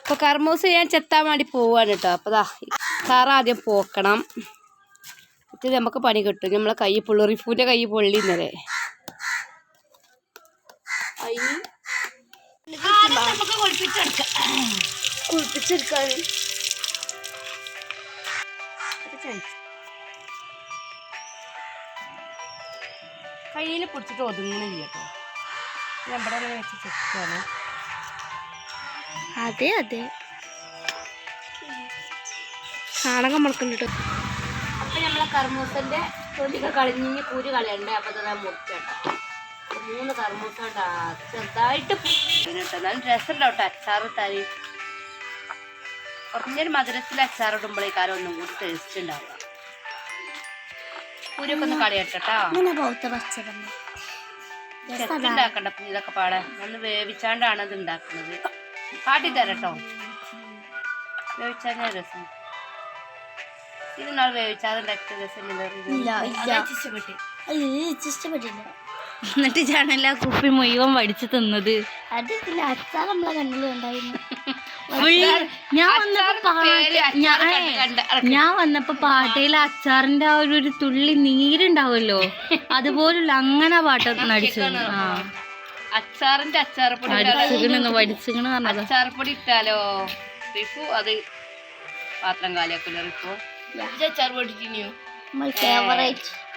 അപ്പോൾ കർമൂസ ഞാൻ ചെത്താൻ വേണ്ടി പോവാണ് കേട്ടോ. അപ്പോൾ കാറ ആദ്യം പോക്കണം. ഇത് നമുക്ക് പണി കിട്ടും. നമ്മളെ കൈ പൊള്ളി, റിഫൂൻ്റെ കൈ പൊള്ളി ഇന്നലെ. നമുക്ക് കുളിപ്പിച്ചെടുക്കാൻ കയ്യിൽ പിടിച്ചിട്ട് ഒതുങ്ങണില്ല കേട്ടോ. ഞാൻ ഇവിടെ അങ്ങനെ വെച്ച് ചെക്കാണ്. അതെ അതെ ചാണകം മുളക്കുന്നുണ്ട്. അപ്പം നമ്മളെ കർമൂസൻ്റെ തൊലിയൊക്കെ കളിഞ്ഞ് കൂര് കളയണ്ടേ. അപ്പം അത് മുറിക്കട്ടോ. 3 കർമൂസ ചെറുതായിട്ട് കേട്ടോ. എന്നാലും രസമുണ്ടാവട്ടെ അച്ചാറിട്ടാൽ. കുറഞ്ഞൊരു മധുരത്തിൽ അച്ചാറിടുമ്പോഴേക്കാരും ഒന്നും കൂടി ടേസ്റ്റ് ഉണ്ടാവുക. കൂരൊക്കെ ഒന്ന് കളയട്ടോ. ഉണ്ടാക്കണ്ട ഇതൊക്കെ പാടെ ഒന്ന് വേവിച്ചാണ്ടാണ് ഇത് ഉണ്ടാക്കുന്നത്. കാട്ടിത്തരട്ടോ. വേവിച്ചാൽ രസം. ഇത് നാളെ വേവിച്ചാതെ ഉണ്ടാക്കിയ രസം ഇഷ്ടപ്പെട്ടില്ല. എന്നിട്ട് ചാണല്ല കുപ്പി മുഴുവൻ വടിച്ച് തിന്നത്. അതില്ല അച്ചാർ നമ്മളെ കണ്ണിലുണ്ടായിരുന്നു. ഞാൻ വന്നപ്പോ പാട്ടയിൽ അച്ചാറിന്റെ ആ ഒരു തുള്ളി നീരുണ്ടാവുമല്ലോ, അതുപോലുള്ള അങ്ങനെ പാട്ട് നടിച്ചു. അച്ചാറിന്റെ അച്ചാറപ്പൊടി അച്ചാറപ്പൊടി ഇട്ടാലോ റിഫു അത് പാത്രം കാലിയാക്കൂല. റിഫു അച്ചാർ പൊടിച്ചിനിയോ?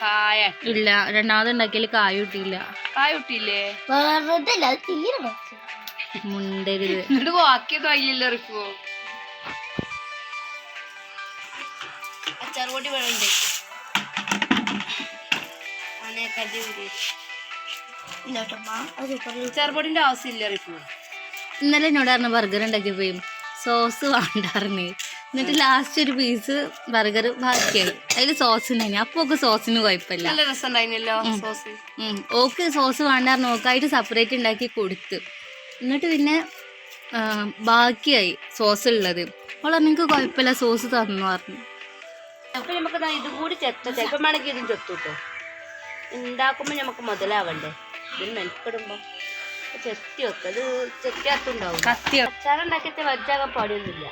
കായ ഇല്ല. രണ്ടാമത് ഉണ്ടാക്കിയാൽ കായ കിട്ടിയില്ല. കായ കിട്ടിയില്ലേ? മുണ്ടരുത്. എന്നിട്ട് ബാക്കിയൊന്നും ആയില്ലല്ലോ റിഫു. അച്ചാർ പൊടി വേണ്ടേ? അച്ചാർ പൊടിന്റെ ആവശ്യമില്ല റിഫു. ഇന്നലെ എന്നോട് ബർഗർ ഉണ്ടാക്കി പോയി സോസ് വേണ്ടാർന്ന്. എന്നിട്ട് ലാസ്റ്റ് ഒരു പീസ് ബർഗർ ബാക്കിയായി. അതിൽ സോസ് ഉണ്ടായിന്. അപ്പൊ ഒക്കെ സോസിന് കുഴപ്പമില്ല. നല്ല രസം ഉണ്ടായിരുന്നല്ലോ സോസ്. ഓക്ക് സോസ് വേണ്ടാർന്ന് നോക്കായിട്ട് സെപ്പറേറ്റ് ഉണ്ടാക്കി കൊടുത്ത്. എന്നിട്ട് പിന്നെ ബാക്കിയായി സോസ് ഉള്ളത്. അവൾ നിങ്ങൾക്ക് കുഴപ്പമില്ല സോസ് തന്നു പറഞ്ഞു. അപ്പൊ നമുക്ക് ഇതും കൂടി ചിലപ്പം വേണമെങ്കിൽ ഇതും ചെത്തുട്ടോ. ഉണ്ടാക്കുമ്പോൾ നമുക്ക് മുതലാവണ്ടേ. ഇതിന് മെനക്കെടുമ്പോ ചെത്തി വെക്ക. ഇത് ചെത്തിയാത്തുണ്ടാവും. അച്ചാറുണ്ടാക്കിയിട്ട് വച്ചാകാൻ പാടിയൊന്നുമില്ല.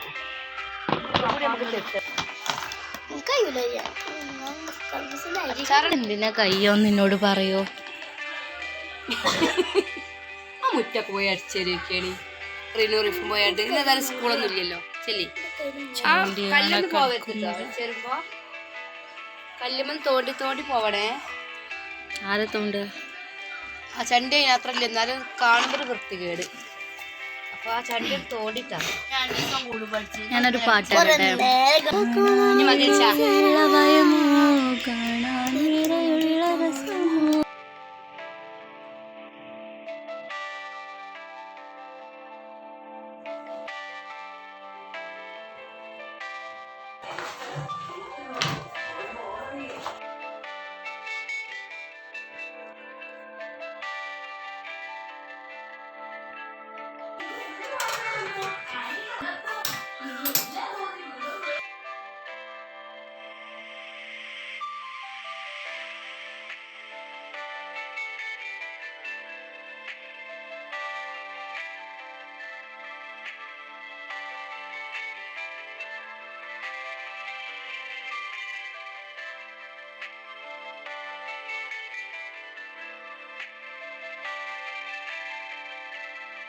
എന്തിനാ കയ്യോന്ന് നിന്നോട് പറയോ? ആ മുറ്റൊക്കെ പോയി അടിച്ചേരിയൊക്കെയാണ്. റിഫും പോയാണ്ട് ഇന്നേതായാലും സ്കൂളൊന്നും ഇല്ലല്ലോ. ചെല്ലി കല്ലൊന്നും പോവരുതോ. അടിച്ചേരുമ്പോ കല്ലുമ്മ തോണ്ടി തോണ്ടി പോവണേ. ആരെ തോണ്ട്? ആ ചണ്ടി അതിനത്ര ഇല്ല. എന്നാലും കാണുമ്പോൾ വൃത്തികേട്. അപ്പൊ ആ ചണ്ടി തോണ്ടിട്ടാണ്. ഞാനൊരു പാട്ട്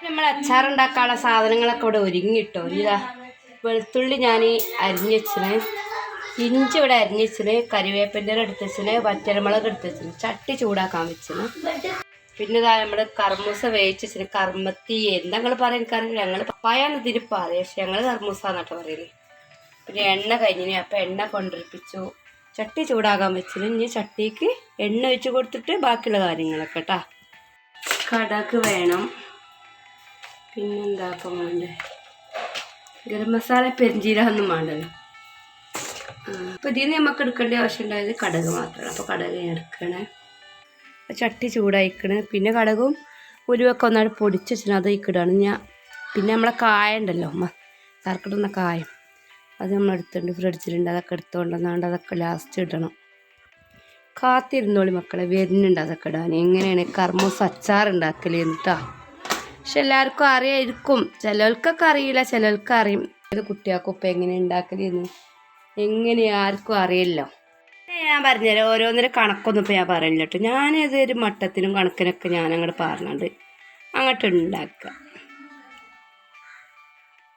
നമ്മൾ അച്ചാറുണ്ടാക്കാനുള്ള സാധനങ്ങളൊക്കെ ഇവിടെ ഒരുങ്ങിട്ടോ. ഇതാ വെളുത്തുള്ളി ഞാൻ അരിഞ്ഞു വെച്ചിന്, ഇഞ്ചി ഇവിടെ അരിഞ്ഞു വെച്ചിന്, കരിവേപ്പിൻ്റെ എടുത്ത് വെച്ചിന്, വറ്റൽമുളക് എടുത്ത് വെച്ചിന്, ചട്ടി ചൂടാക്കാൻ വെച്ചിന്. പിന്നെ ഇതാ നമ്മൾ കർമൂസ വേവിച്ച് വെച്ചിന്. കർമ്മത്തി എന്താ നിങ്ങൾ പറയാൻ എനിക്കറിയില്ല. ഞങ്ങൾ പപ്പായാണ് ഇതിന് പറയുക, പക്ഷെ ഞങ്ങൾ കർമൂസ എന്നൊക്കെ പറയുന്നത്. പിന്നെ എണ്ണ കഴിഞ്ഞിന്. അപ്പം എണ്ണ കൊണ്ടിരിപ്പിച്ചു. ചട്ടി ചൂടാക്കാൻ വെച്ചിന്. ഇനി ചട്ടിക്ക് എണ്ണ ഒഴിച്ച് കൊടുത്തിട്ട് ബാക്കിയുള്ള കാര്യങ്ങളൊക്കെ കേട്ടോ. കടക് വേണം. പിന്നെന്താക്കാൻ വേണ്ടേ? ഗരം മസാല പെരിഞ്ചീരകമൊന്നും വേണ്ടല്ലോ. അപ്പോൾ ഇതിൽ നിന്ന് നമുക്ക് എടുക്കേണ്ട ആവശ്യം ഉണ്ടായത് കടക് മാത്രമാണ്. അപ്പോൾ കടക് എടുക്കണേ. ചട്ടി ചൂടായിക്കണ്. പിന്നെ കടകും ഉരുവൊക്കെ ഒന്നാട് പൊടിച്ച് വെച്ചാൽ അത് ഇക്കിടാണ് ഞാൻ. പിന്നെ നമ്മളെ കായ ഉണ്ടല്ലോ, കറക്കിടുന്ന കായം, അത് നമ്മൾ എടുത്തിട്ടുണ്ട്, ഫ്രിഡ്ജിലുണ്ട്. അതൊക്കെ എടുത്തുകൊണ്ടുവന്നാണ്ട് അതൊക്കെ ലാസ്റ്റ് ഇടണം. കാത്തിരുന്നോളി മക്കളെ, വരുന്നുണ്ട് അതൊക്കെ ഇടാൻ. എങ്ങനെയാണ് കർമൂസ അച്ചാർ ഉണ്ടാക്കൽ എന്നിട്ടാ. പക്ഷെ എല്ലാവർക്കും അറിയായിരിക്കും, ചിലർക്കൊക്കെ അറിയില്ല, ചിലർക്ക് അറിയും. ഇത് കുട്ടികൾക്കും ഇപ്പം എങ്ങനെ ഉണ്ടാക്കലെന്ന് എങ്ങനെ ആർക്കും അറിയില്ലോ. ഞാൻ പറഞ്ഞുതരാം, ഓരോന്നിനും കണക്കൊന്നും ഇപ്പം ഞാൻ പറയില്ല കേട്ടോ. ഞാനതൊരു മട്ടത്തിനും കണക്കിനൊക്കെ ഞാൻ അങ്ങോട്ട് പറഞ്ഞിട്ട് അങ്ങോട്ട് ഉണ്ടാക്കുക.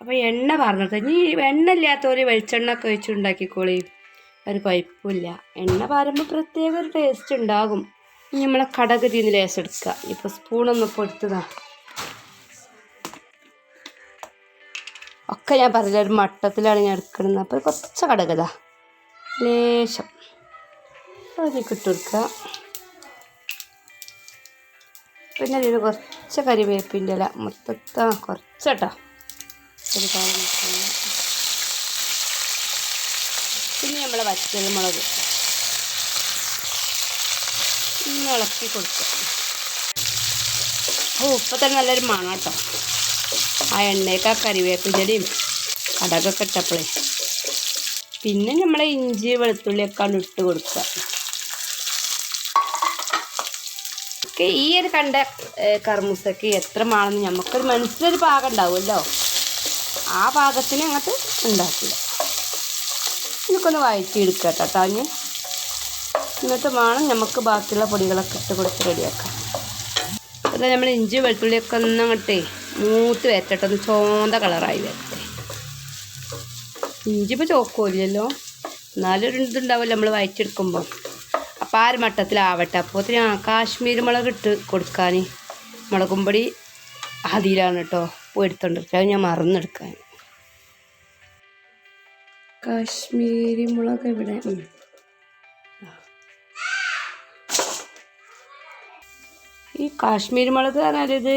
അപ്പോൾ എണ്ണ പറഞ്ഞിട്ട് ഇനി എണ്ണ ഇല്ലാത്തവർ വെളിച്ചെണ്ണ ഒക്കെ വെച്ച് ഉണ്ടാക്കിക്കോളി, ഒരു കുഴപ്പമില്ല. എണ്ണ പാരുമ്പോൾ പ്രത്യേക ഒരു ടേസ്റ്റ് ഉണ്ടാകും. ഇനി നമ്മളെ കടക് തീന്ന് ലേശം എടുക്കുക. ഇപ്പോൾ സ്പൂണൊന്നും ഇപ്പോൾ എടുത്തതാണ് ഒക്കെ ഞാൻ പറഞ്ഞില്ല, ഒരു മട്ടത്തിലാണ് ഞാൻ എടുക്കുന്നത്. അപ്പോൾ കുറച്ച് കടകതാ ലേശം അതിലേക്ക് ഇട്ട് കൊടുക്കുക. പിന്നെ അതിന് കുറച്ച് കരിവേപ്പിൻ്റെ ഇല മൊത്തത്താ കുറച്ചേട്ടോ, ഒരു കാലം. പിന്നെ നമ്മളെ വറ്റൽ മുളക് ഇങ്ങനെ ഇളക്കി കൊടുക്കുക. ഇപ്പം തന്നെ നല്ലൊരു മണം കേട്ടോ, ആ എണ്ണയൊക്കെ ആ കരിവേപ്പിൻ്റെയും കടകൊക്കെ ഇട്ടപ്പോഴേ. പിന്നെ നമ്മളെ ഇഞ്ചി വെളുത്തുള്ളിയൊക്കെ ഇട്ട് കൊടുക്കുക. ഒക്കെ ഈ ഒരു കണ്ട കർമൂസക്ക് എത്ര മാണെന്ന് നമുക്കൊരു മനസ്സിലൊരു പാകം ഉണ്ടാവുമല്ലോ, ആ പാകത്തിന് അങ്ങോട്ട് ഉണ്ടാക്കുക. എനിക്കൊന്ന് വഴറ്റിയെടുക്കുക കേട്ടോ ഇനി. എന്നിട്ട് വേണം നമുക്ക് ബാക്കിയുള്ള പൊടികളൊക്കെ ഇട്ട് കൊടുത്ത് റെഡിയാക്കാം. അല്ല നമ്മൾ ഇഞ്ചി വെളുത്തുള്ളിയൊക്കെ ഒന്ന് അങ്ങോട്ടേ മൂത്ത് വരട്ടെ, ഒന്ന് ചോന്ത കളറായി വരട്ടെ. ഇഞ്ചി ഇപ്പോൾ ചോക്കുമില്ലല്ലോ, എന്നാലും ഒരു ഇതുണ്ടാവുമല്ലോ നമ്മൾ വഴറ്റിയെടുക്കുമ്പോൾ. അപ്പോൾ ആ ഒരു മട്ടത്തിലാവട്ടെ. അപ്പോൾ കാശ്മീരി മുളക് ഇട്ട് കൊടുക്കാൻ, മുളകും പൊടി അതിലാണ് കേട്ടോ എടുത്തോണ്ടിരിക്കുക. അത് ഞാൻ മറന്നെടുക്കാൻ. കാശ്മീരി മുളക് ഇവിടെ ഈ കാശ്മീരി മുളക് പറഞ്ഞാലിത്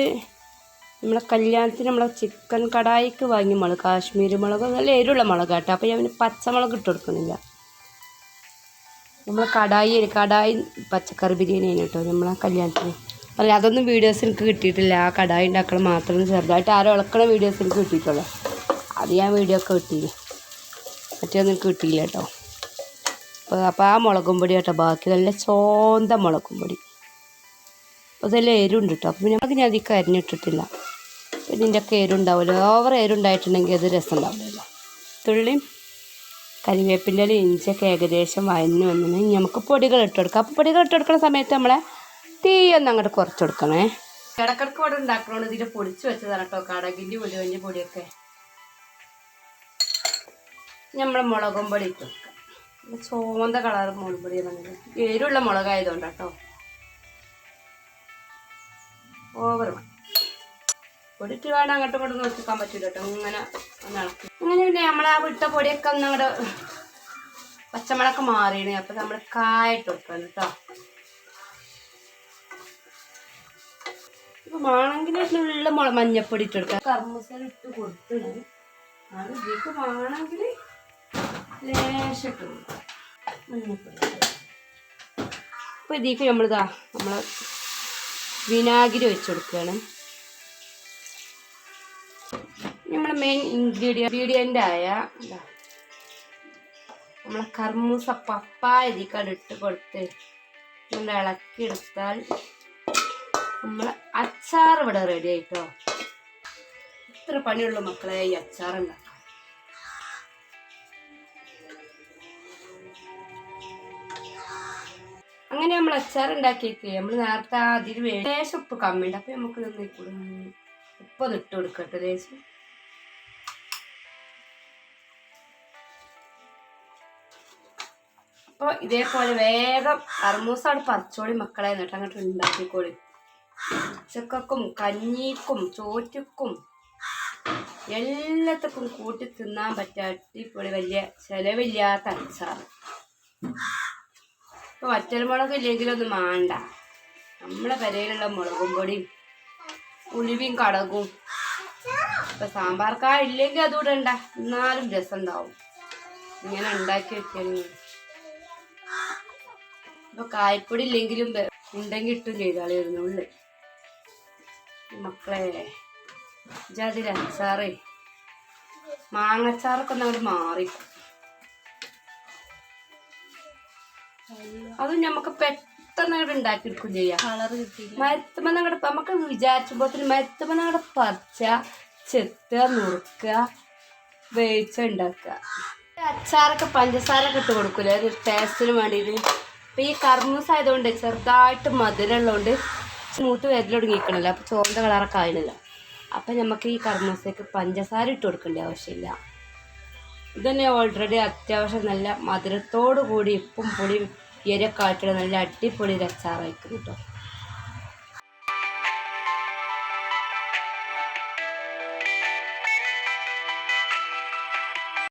നമ്മളെ കല്യാണത്തിന് നമ്മളെ ചിക്കൻ കടായിക്ക് വാങ്ങിയ മുളക്. കാശ്മീരി മുളക് നല്ല എരിവുള്ള മുളക് കേട്ടോ. അപ്പോൾ ഞാൻ പച്ചമുളക് ഇട്ട് കൊടുക്കുന്നില്ല. നമ്മളെ കടായി പച്ചക്കറി ബിരിയാണി കേട്ടോ നമ്മളെ കല്യാണത്തിന്. അല്ല അതൊന്നും വീഡിയോസ് എനിക്ക് കിട്ടിയിട്ടില്ല. ആ കടായി ഉണ്ടാക്കണം മാത്രം ചെറുതായിട്ട് ആരോ ഇളക്കണ വീഡിയോസ് എനിക്ക് കിട്ടിയിട്ടുള്ളൂ. അത് ഞാൻ വീഡിയോ ഒക്കെ കിട്ടിയില്ല, മറ്റൊന്നും എനിക്ക് കിട്ടിയില്ല കേട്ടോ. അപ്പോൾ ആ മുളകും പൊടി കേട്ടോ, ബാക്കി നല്ല ചോന്ത മുളകും പൊടി. അപ്പോൾ ഇതെല്ലാം എരുണ്ട് കേട്ടോ. അപ്പോൾ പിന്നെ നമുക്ക് ഞാൻ അതിൽ കരിഞ്ഞിട്ടിട്ടില്ല. പിന്നെ ഇതിൻ്റെയൊക്കെ എരുണ്ടാവില്ല, ഓവർ എരുണ്ടായിട്ടുണ്ടെങ്കിൽ അത് രസം ഉണ്ടാവില്ലല്ലോ. തുള്ളിയും കരിവേപ്പിൻ്റെ ഇഞ്ചിയൊക്കെ ഏകദേശം വഴഞ്ഞ് വന്നു. നമുക്ക് പൊടികൾ ഇട്ട് കൊടുക്കാം. അപ്പോൾ പൊടികൾ ഇട്ട് കൊടുക്കുന്ന സമയത്ത് നമ്മളെ തീയൊന്ന് അങ്ങോട്ട് കുറച്ച് കൊടുക്കണേ. ഇടക്കിടക്ക് ഇവിടെ ഉണ്ടാക്കണോണ്ട് ഇതിൽ പൊടിച്ച് വെച്ചതാണ് കേട്ടോ, കടകിൻ്റെ ഉലുവൻ്റെ പൊടിയൊക്കെ. നമ്മൾ മുളകും പൊടി ഇട്ട് കൊടുക്കാം. ചോന്ത കളർ മുളക് പൊടിയാണ്, എരിവുള്ള മുളകായതുകൊണ്ട് കേട്ടോ. ഓവർ പൊടിയിട്ട് വേണം അങ്ങോട്ടും ഇങ്ങോട്ടും നോക്കിക്കാൻ പറ്റില്ല കേട്ടോ. ഇങ്ങനെ ഒന്ന് ഇളക്കി അങ്ങനെ പിന്നെ നമ്മളാ വിട്ട പൊടിയൊക്കെ ഒന്ന് അങ്ങോട്ട് പച്ചമുളകൊക്കെ മാറിയാണ്. അപ്പം നമ്മൾ കായിട്ട് വെക്കണം കേട്ടോ. ഇപ്പം വേണമെങ്കിൽ ഉള്ള മഞ്ഞപ്പൊടി ഇട്ട് കൊടുക്കാം. കർമൂസ ഇട്ട് കൊടുക്കണം. അത് ഇതിലേക്ക് വേണമെങ്കിൽ ലേശം ഇട്ട് കൊടുക്കാം മഞ്ഞപ്പൊടി. അപ്പോൾ ഇതിലേക്ക് നമ്മളെ വിനാഗിരി വെച്ച് കൊടുക്കുകയാണ്. നമ്മളെ മെയിൻ ഇൻഗ്രീഡിയൻ്റ് ആയ നമ്മളെ കർമൂസ പപ്പായ ഇതിക്കാട് ഇട്ട് കൊടുത്ത് നമ്മൾ ഇളക്കിയെടുത്താൽ നമ്മളെ അച്ചാർ ഇവിടെ റെഡി ആയിട്ടോ. ഇത്ര പണിയുള്ളൂ മക്കളെ ഈ അച്ചാർ ഉണ്ടാക്കാൻ. അങ്ങനെ നമ്മൾ അച്ചാർ ഉണ്ടാക്കിയേക്ക് നമ്മൾ നേരത്തെ അതിൽ ലേശം ഉപ്പ് കമ്മിയുണ്ട്. അപ്പം നമുക്ക് ഉപ്പ് ഇട്ട് കൊടുക്കട്ടെ ലേശം. അപ്പോൾ ഇതേപോലെ വേഗം കർമൂസാണ് പറിച്ചോളി മക്കളെ, എന്നിട്ട് അങ്ങോട്ട് ഉണ്ടാക്കിക്കോളി. ഉച്ചക്കും കഞ്ഞിക്കും ചോറ്റക്കും എല്ലാത്തക്കും കൂട്ടി തിന്നാൻ പറ്റിയ അടിപൊളി വലിയ ചിലവില്ലാത്ത അച്ചാർ. ഇപ്പോൾ വറ്റൽമുളക് ഇല്ലെങ്കിലൊന്നും വേണ്ട, നമ്മളെ പെരയിലുള്ള മുളകും പൊടിയും ഉലുവയും കടകും. ഇപ്പം സാമ്പാർക്കായ ഇല്ലെങ്കിൽ അതുകൂടെ ഉണ്ടാ, എന്നാലും രസം ഉണ്ടാവും ഇങ്ങനെ ഉണ്ടാക്കി വെക്കുകയാണെങ്കിൽ. ഇപ്പോൾ കായ്പ്പൊടി ഇല്ലെങ്കിലും ഉണ്ടെങ്കിൽ ഇട്ടും ചെയ്താളി വരുന്നുള്ളു മക്കളെ. ജാതിര അച്ചാറ് മാങ്ങച്ചാറൊക്കെ ഒന്ന് അങ്ങോട്ട് മാറി. അതും നമുക്ക് പെട്ടെന്ന് അങ്ങോട്ട് ഉണ്ടാക്കിയെടുക്കും ചെയ്യാം. കളർ കിട്ടി. മരത്തുമെന്ന് അങ്ങോട്ട് നമുക്ക് വിചാരിച്ചപ്പോഴത്തേന് മരത്തുമെന്ന് അങ്ങോട്ട് പറിച്ച ചെത്തുക, നുറുക്കുക, വേവിച്ചുണ്ടാക്കുക. അച്ചാറൊക്കെ പഞ്ചസാരൊക്കെ ഇട്ട് കൊടുക്കൂലേ ഒരു ടേസ്റ്റിന് വേണ്ടിയിട്ട്. അപ്പം ഈ കർമ്മൂസ് ആയതുകൊണ്ട് ചെറുതായിട്ട് മധുരമുള്ളതുകൊണ്ട് സ്മൂത്ത് വരലൊടുങ്ങിക്കണല്ലോ. അപ്പോൾ ചോറിൻ്റെ കളറൊക്കെ ആയിരുന്നില്ല. അപ്പം നമുക്ക് ഈ കർമ്മൂസയ്ക്ക് പഞ്ചസാര ഇട്ട് കൊടുക്കേണ്ട ആവശ്യമില്ല. ഇതന്നെ ഓൾറെഡി അത്യാവശ്യം നല്ല മധുരത്തോടു കൂടി ഉപ്പും പൊടിയും എരൊക്കെ ആയിട്ടുള്ള നല്ല അടിപൊളി ഒരു അച്ചാറായിരിക്കും കേട്ടോ.